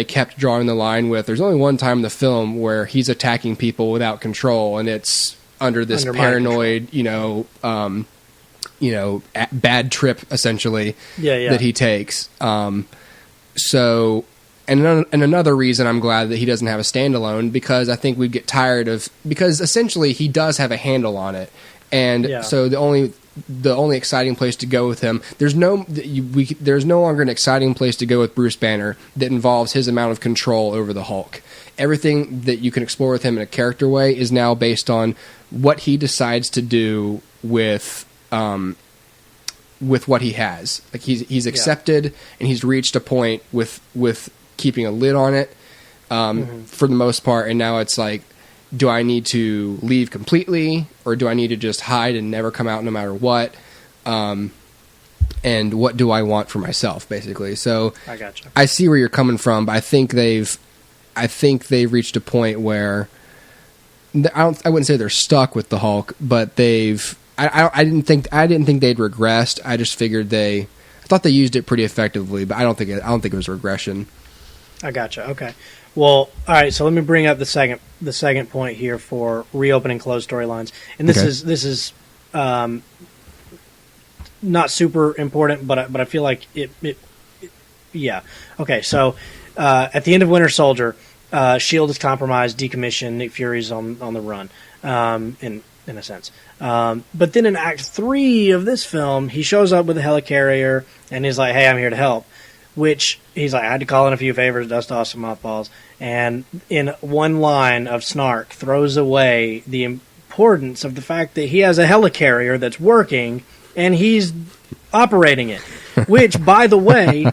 kept drawing the line with, there's only one time in the film where he's attacking people without control, and it's under this paranoid, bad trip essentially that he takes. So. And another reason I'm glad that he doesn't have a standalone, because I think we'd get tired of, because essentially he does have a handle on it, and so the only exciting place to go with him, there's no longer an exciting place to go with Bruce Banner that involves his amount of control over the Hulk. Everything that you can explore with him in a character way is now based on what he decides to do with what he has. Like he's accepted and he's reached a point with keeping a lid on it for the most part, and now it's like, do I need to leave completely, or do I need to just hide and never come out no matter what? And what do I want for myself, basically? So I gotcha. I see where you're coming from, but I think they've reached a point where I wouldn't say they're stuck with the Hulk, but I didn't think they'd regressed. I just figured I thought they used it pretty effectively, but I don't think it was regression. I gotcha. Okay. Well, all right. So let me bring up the second point here for reopening closed storylines, and this is not super important, but I feel like it. Yeah. Okay. So at the end of Winter Soldier, S.H.I.E.L.D. is compromised, decommissioned. Nick Fury's on the run, in a sense. But then in Act 3 of this film, he shows up with a helicarrier, and he's like, "Hey, I'm here to help." Which he's like, I had to call in a few favors, dust off some mothballs, and in one line of snark throws away the importance of the fact that he has a helicarrier that's working and he's operating it. Which, by the way,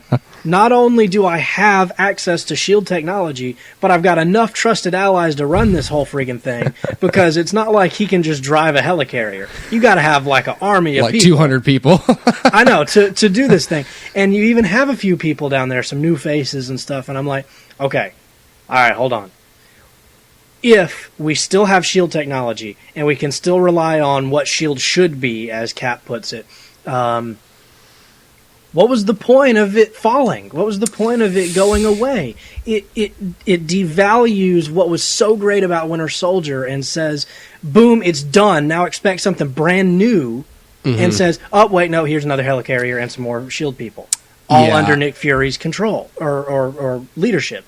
not only do I have access to S.H.I.E.L.D. technology, but I've got enough trusted allies to run this whole freaking thing, because it's not like he can just drive a helicarrier. You got to have like an army of like people. 200 people. I know, to do this thing. And you even have a few people down there, some new faces and stuff, and I'm like, okay, all right, hold on. If we still have S.H.I.E.L.D. technology, and we can still rely on what S.H.I.E.L.D. should be, as Cap puts it, what was the point of it falling? What was the point of it going away? It devalues what was so great about Winter Soldier and says, boom, it's done. Now expect something brand new. And says, oh, wait, no, here's another helicarrier and some more S.H.I.E.L.D. people. All under Nick Fury's control or leadership.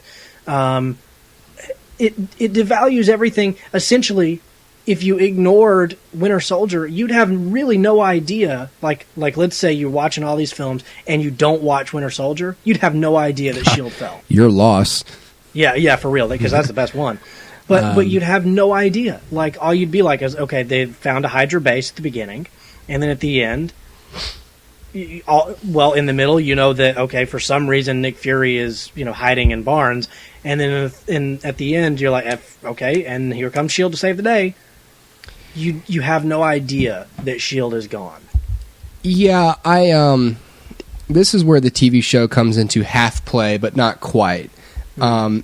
It devalues everything. Essentially, if you ignored Winter Soldier, you'd have really no idea. Like let's say you're watching all these films and you don't watch Winter Soldier, you'd have no idea that S.H.I.E.L.D. fell. Your loss. Yeah, for real, because that's the best one. But you'd have no idea. Like, all you'd be like is, okay, they found a Hydra base at the beginning, and then at the end, in the middle, you know that, okay, for some reason Nick Fury is, hiding in barns, and then at the end, you're like, okay, and here comes S.H.I.E.L.D. to save the day. You have no idea that S.H.I.E.L.D. is gone. Yeah, this is where the TV show comes into half play, but not quite. In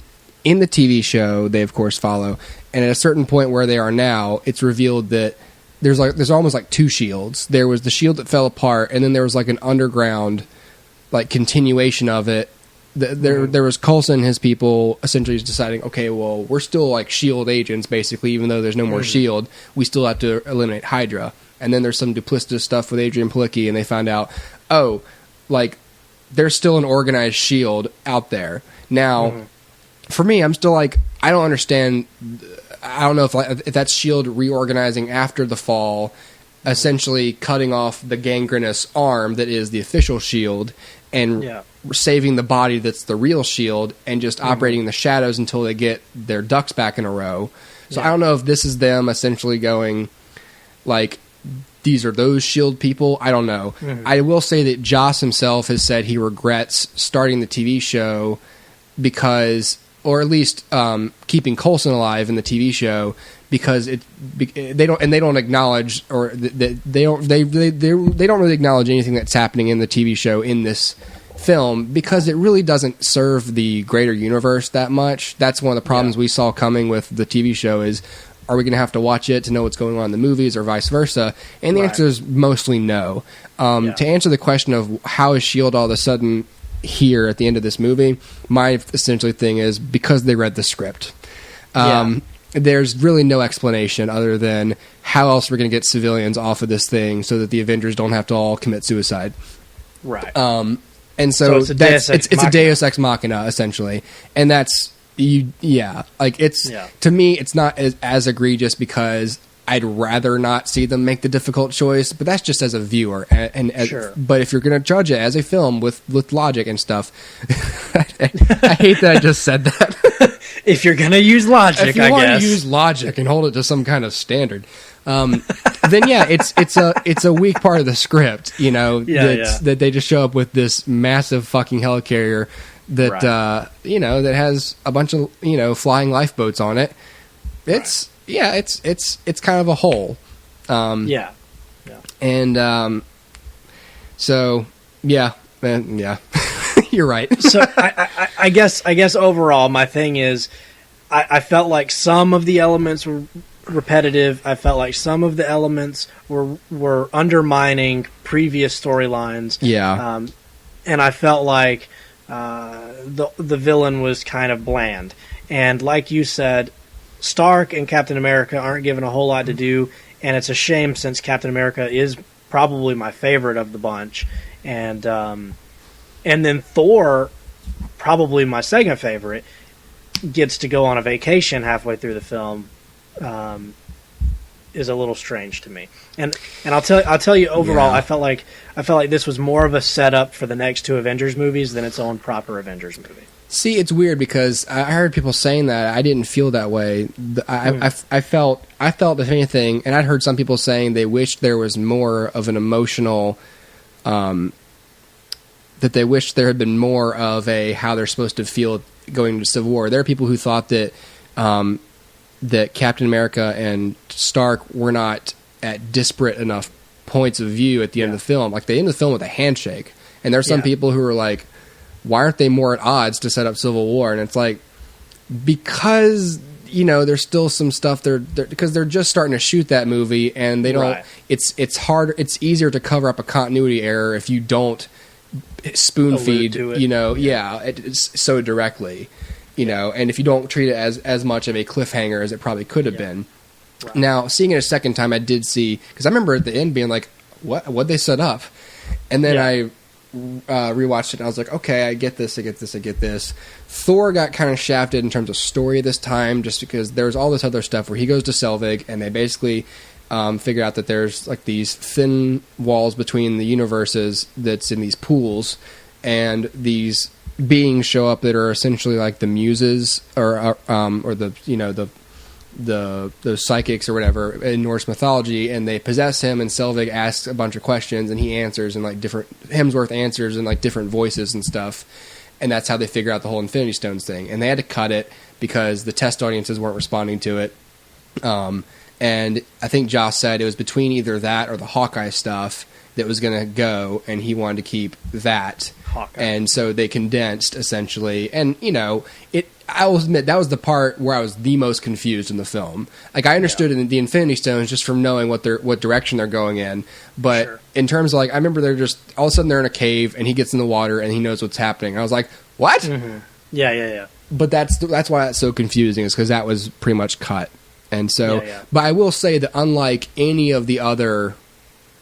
the TV show, they of course follow, and at a certain point where they are now, it's revealed that there's almost like two shields. There was the shield that fell apart, and then there was like an underground, like, continuation of it. There was Coulson and his people essentially deciding, okay, well, we're still like shield agents basically, even though there's no more shield. We still have to eliminate Hydra. And then there's some duplicitous stuff with Adrian Palicki, and they found out, oh, like, there's still an organized shield out there. Now, for me, I'm still like, I don't understand. I don't know if that's shield reorganizing after the fall, essentially cutting off the gangrenous arm that is the official shield, and saving the body that's the real shield, and just operating in the shadows until they get their ducks back in a row. So I don't know if this is them essentially going, like, these are those shield people. I don't know. I will say that Joss himself has said he regrets starting the TV show because, or at least keeping Coulson alive in the TV show, because they don't acknowledge, or they don't really acknowledge anything that's happening in the TV show in this film, because it really doesn't serve the greater universe that much. That's one of the problems we saw coming with the TV show is, are we going to have to watch it to know what's going on in the movies, or vice versa? And the answer is mostly no. To answer the question of how is S.H.I.E.L.D. all of a sudden here at the end of this movie, my essentially thing is because they read the script. There's really no explanation other than how else we're going to get civilians off of this thing so that the Avengers don't have to all commit suicide. Right. And so it's a Deus Ex Machina, essentially. And that's... to me, it's not as egregious, because I'd rather not see them make the difficult choice, but that's just as a viewer. But if you're going to judge it as a film with logic and stuff, I hate that I just said that. If you're going to use logic, if you want to use logic and hold it to some kind of standard, then it's a weak part of the script, that they just show up with this massive fucking helicarrier that that has a bunch of flying lifeboats on it. It's it's kind of a hole. And you're right. So I guess overall my thing is I felt like some of the elements were repetitive. I felt like some of the elements were undermining previous storylines. And I felt like the villain was kind of bland. And like you said, Stark and Captain America aren't given a whole lot to do, and it's a shame since Captain America is probably my favorite of the bunch. And then Thor, probably my second favorite, gets to go on a vacation halfway through the film. Is a little strange to me, and I'll tell you overall, I felt like this was more of a setup for the next two Avengers movies than its own proper Avengers movie. See, it's weird because I heard people saying that. I didn't feel that way. I felt if anything, and I'd heard some people saying they wished there was more of an emotional, that they wished there had been more of a how they're supposed to feel going into Civil War. There are people who thought that that Captain America and Stark were not at disparate enough points of view at the end of the film. Like, they end the film with a handshake. And there's some people who are like, why aren't they more at odds to set up Civil War? And it's like, because, there's still some stuff because they're just starting to shoot that movie, and they don't, it's hard, it's easier to cover up a continuity error if you don't spoon feed, it's so directly. And if you don't treat it as much of a cliffhanger as it probably could have been. Right. Now, seeing it a second time, I did see, because I remember at the end being like, what'd they set up? And then I rewatched it, and I was like, okay, I get this. Thor got kind of shafted in terms of story this time, just because there's all this other stuff where he goes to Selvig, and they basically figure out that there's like these thin walls between the universes that's in these pools, and these beings show up that are essentially like the muses or the psychics or whatever in Norse mythology, and they possess him, and Selvig asks a bunch of questions, and he answers in like different Hemsworth answers in like different voices and stuff, and that's how they figure out the whole Infinity Stones thing. And they had to cut it because the test audiences weren't responding to it, And I think Joss said it was between either that or the Hawkeye stuff that was going to go, and he wanted to keep that. Hawkeye. And so they condensed, essentially. And, you know, I will admit, that was the part where I was the most confused in the film. Like, I understood in the Infinity Stones just from knowing what direction they're going in. But in terms of, like, I remember they're just, all of a sudden they're in a cave, and he gets in the water, and he knows what's happening. I was like, what? Mm-hmm. Yeah. But that's why it's so confusing, is because that was pretty much cut. And so, but I will say that unlike any of the other,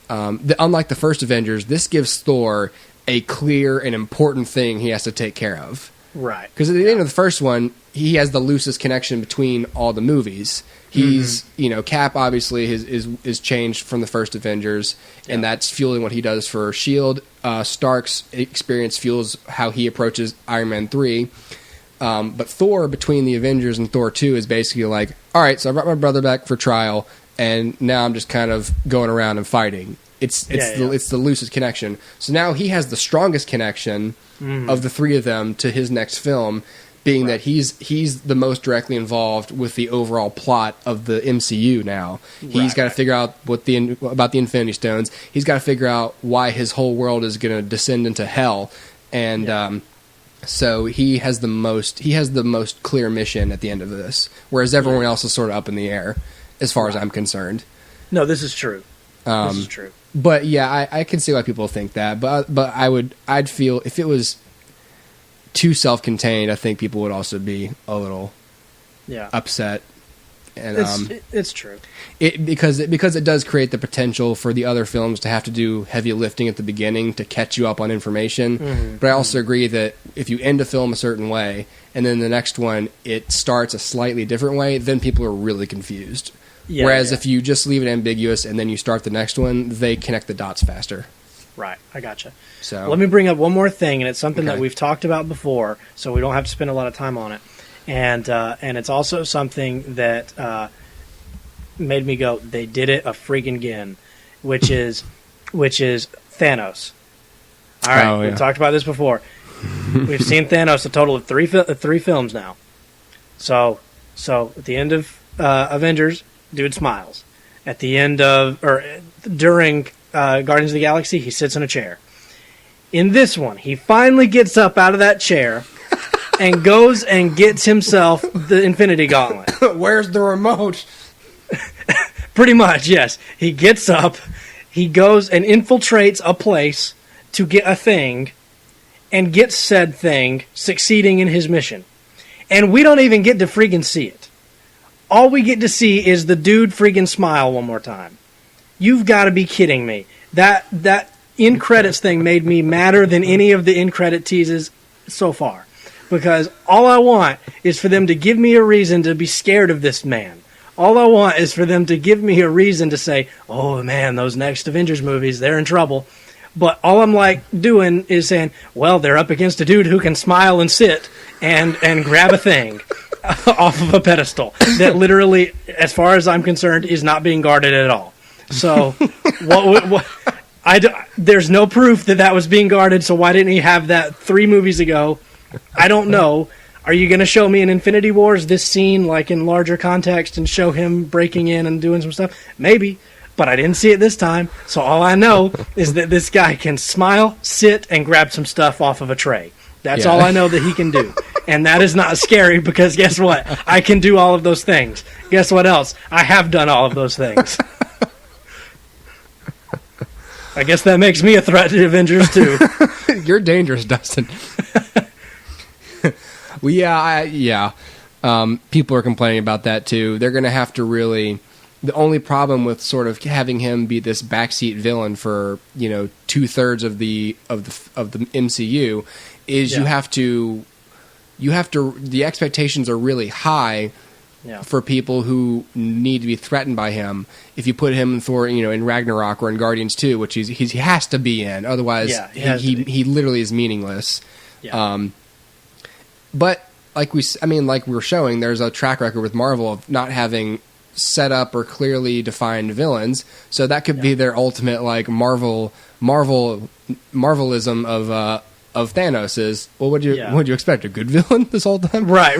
unlike the first Avengers, this gives Thor a clear and important thing he has to take care of. Right. Because at the end of the first one, he has the loosest connection between all the movies. He's, you know, Cap obviously is changed from the first Avengers, and that's fueling what he does for S.H.I.E.L.D. Stark's experience fuels how he approaches Iron Man 3. But Thor, between the Avengers and Thor 2, is basically like, all right, so I brought my brother back for trial, and now I'm just kind of going around and fighting. It's the loosest connection. So now he has the strongest connection of the three of them to his next film, being that he's the most directly involved with the overall plot of the MCU now. He's got to figure out about the Infinity Stones. He's got to figure out why his whole world is going to descend into hell, and so he has the most clear mission at the end of this, whereas everyone else is sort of up in the air, as far as I'm concerned. No, this is true. This is true. But yeah, I can see why people think that. But I'd feel if it was too self-contained, I think people would also be a little upset. And it's true. Because it does create the potential for the other films to have to do heavy lifting at the beginning to catch you up on information. But I also agree that if you end a film a certain way and then the next one it starts a slightly different way, then people are really confused. Whereas if you just leave it ambiguous and then you start the next one, they connect the dots faster. Right, I gotcha. So let me bring up one more thing, and it's something that we've talked about before, so we don't have to spend a lot of time on it. And it's also something that made me go, they did it a freaking again, which is Thanos. All right, we've talked about this before. We've seen Thanos a total of three films now. So at the end of Avengers, dude smiles. At the end of during Guardians of the Galaxy, he sits in a chair. In this one, he finally gets up out of that chair and goes and gets himself the Infinity Gauntlet. Where's the remote? Pretty much, yes. He gets up, he goes and infiltrates a place to get a thing, and gets said thing, succeeding in his mission. And we don't even get to freaking see it. All we get to see is the dude freaking smile one more time. You've got to be kidding me. That in credits thing made me madder than any of the in credit teases so far. Because all I want is for them to give me a reason to be scared of this man. All I want is for them to give me a reason to say, oh man, those next Avengers movies, they're in trouble. But all I'm like doing is saying, well, they're up against a dude who can smile and sit and grab a thing off of a pedestal that literally, as far as I'm concerned, is not being guarded at all. So there's no proof that was being guarded, so why didn't he have that 3 movies ago? I don't know. Are you going to show me in Infinity Wars this scene like in larger context and show him breaking in and doing some stuff? Maybe, but I didn't see it this time, so all I know is that this guy can smile, sit, and grab some stuff off of a tray. That's all I know that he can do. And that is not scary because guess what? I can do all of those things. Guess what else? I have done all of those things. I guess that makes me a threat to Avengers too. You're dangerous, Dustin. Well, people are complaining about that too. They're going to have to really. The only problem with sort of having him be this backseat villain for 2/3 of the MCU is you have to. The expectations are really high for people who need to be threatened by him. If you put him in Thor, in Ragnarok or in Guardians 2, which he has to be in, otherwise he literally is meaningless. Yeah. But like we were showing, there's a track record with Marvel of not having set up or clearly defined villains, so that could be their ultimate like Marvelism of Thanos is, well, what'd you expect, a good villain this whole time? Right,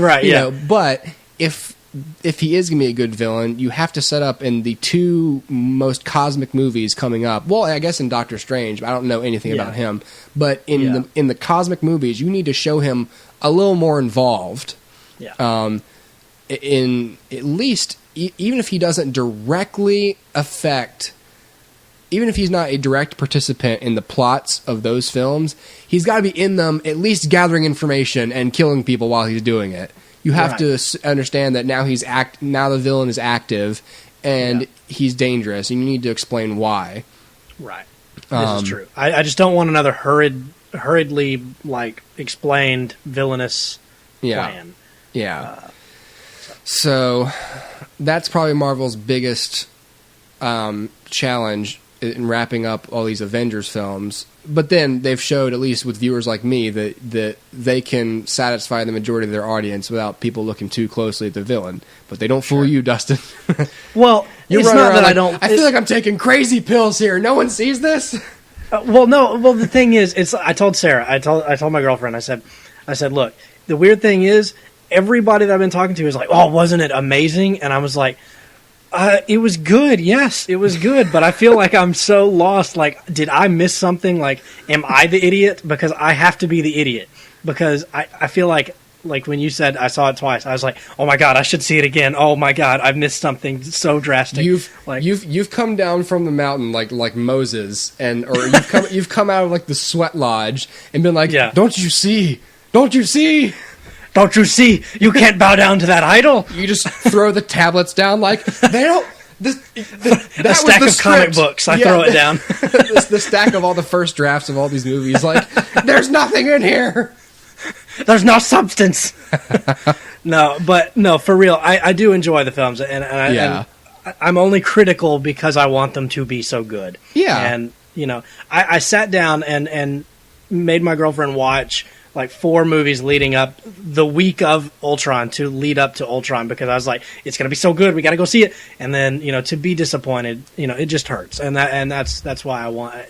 But if if he is going to be a good villain, you have to set up in the two most cosmic movies coming up. Well, I guess in Doctor Strange, but I don't know anything about him. But in the cosmic movies, you need to show him a little more involved. Yeah. In at least, even if he doesn't directly affect, even if he's not a direct participant in the plots of those films, he's got to be in them, at least gathering information and killing people while he's doing it. You have to understand that now now the villain is active and he's dangerous, and you need to explain why. Right. This is true. I just don't want another hurriedly explained villainous plan. Yeah. So that's probably Marvel's biggest challenge in wrapping up all these Avengers films. But then they've showed, at least with viewers like me, that they can satisfy the majority of their audience without people looking too closely at the villain. But they don't fool you, Dustin. Well, You're it's not that I don't... I feel like I'm taking crazy pills here. No one sees this? Well, the thing is, I told Sarah, I told my girlfriend, I said, look, the weird thing is, everybody that I've been talking to is like, oh, wasn't it amazing? And I was like, it was good. Yes, it was good. But I feel like I'm so lost. Like, did I miss something? Like, am I the idiot? Because I have to be the idiot. Because I feel like when you said I saw it twice, I was like, oh my God, I should see it again. Oh my God, I've missed something so drastic. You've come down from the mountain like Moses, or you've come out of the sweat lodge and been like, don't you see? Don't you see? Don't you see? You can't bow down to that idol. You just throw the tablets down like they don't. A stack of comic books. I throw it down. The stack of all the first drafts of all these movies. Like, there's nothing in here. There's no substance. No, for real. I do enjoy the films, and I'm only critical because I want them to be so good. Yeah, and I sat down and made my girlfriend watch 4 movies leading up the week of Ultron to lead up to Ultron, because I was like, it's going to be so good, we got to go see it. And then, to be disappointed, it just hurts. And that's why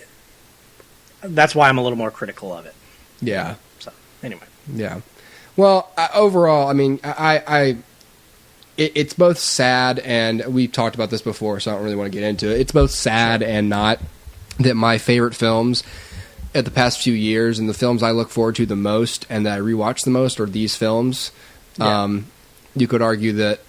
that's why I'm a little more critical of it. Yeah. So, anyway. Yeah. Well, overall, I mean, it's both sad, and we've talked about this before, so I don't really want to get into it. It's both sad and not, that my favorite films at the past few years, and the films I look forward to the most and that I rewatch the most, are these films. Yeah. You could argue that,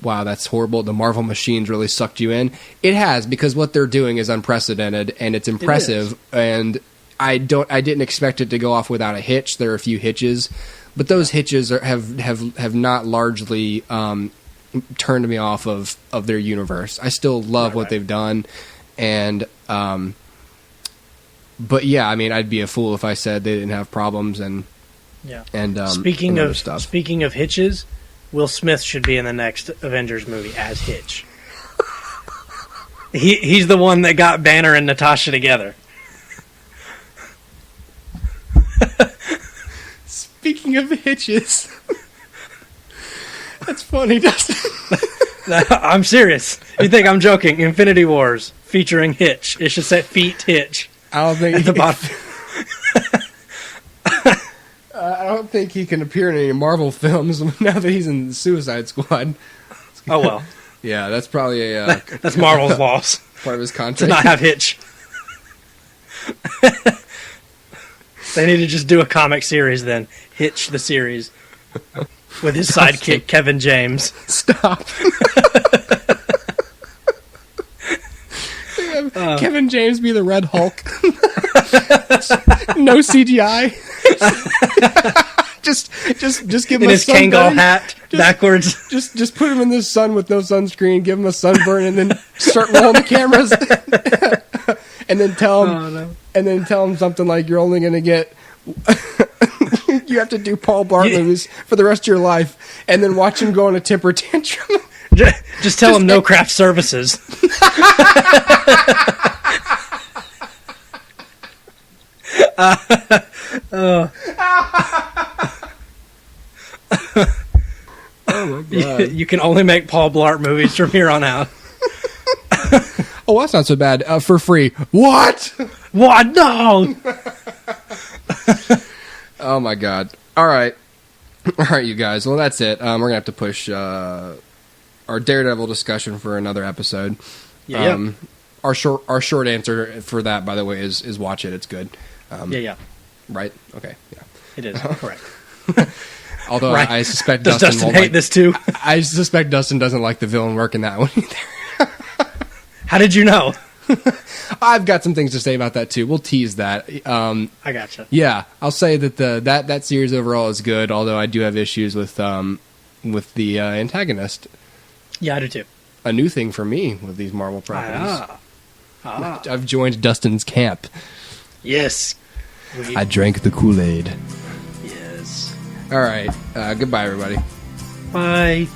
wow, that's horrible. The Marvel machines really sucked you in. It has, because what they're doing is unprecedented and it's impressive. And I didn't expect it to go off without a hitch. There are a few hitches, but those hitches have not largely turned me off of their universe. I still love what they've done, and but yeah, I mean, I'd be a fool if I said they didn't have problems and speaking of stuff. Speaking of hitches, Will Smith should be in the next Avengers movie as Hitch. He's the one that got Banner and Natasha together. Speaking of hitches, that's funny, Dustin. I'm serious. You think I'm joking? Infinity Wars featuring Hitch. It should say Feet Hitch. I don't think at the bottom. I don't think he can appear in any Marvel films now that he's in the Suicide Squad. Oh well. Yeah, that's probably a that's Marvel's loss. Part of his contract to not have Hitch. They need to just do a comic series then. Hitch the series with his sidekick Kevin James. Stop. Kevin James be the Red Hulk. No CGI. just give him in a his sunburn. Kangol hat backwards. Just put him in the sun with no sunscreen. Give him a sunburn, and then start rolling the cameras. And then tell him something like, you're only going to get. You have to do Paul Blart movies for the rest of your life, and then watch him go on a temper tantrum. Just tell him no craft services. Oh my God. You can only make Paul Blart movies from here on out. Oh, that's not so bad. For free. What? What? No. Oh my God. All right. All right, you guys. Well, that's it. We're gonna have to push our Daredevil discussion for another episode. Yeah. Our short answer for that, by the way, is watch it. It's good. Yeah. Right? Okay. Yeah. It is correct. Although Right. I suspect Does Dustin won't hate like this too? I suspect Dustin doesn't like the villain work in that one either. How did you know? I've got some things to say about that too. We'll tease that. I gotcha. Yeah, I'll say that that series overall is good. Although I do have issues with the antagonist. Yeah, I do too. A new thing for me with these Marvel properties. I've joined Dustin's camp. Yes. I drank the Kool-Aid. Yes. All right. Goodbye, everybody. Bye.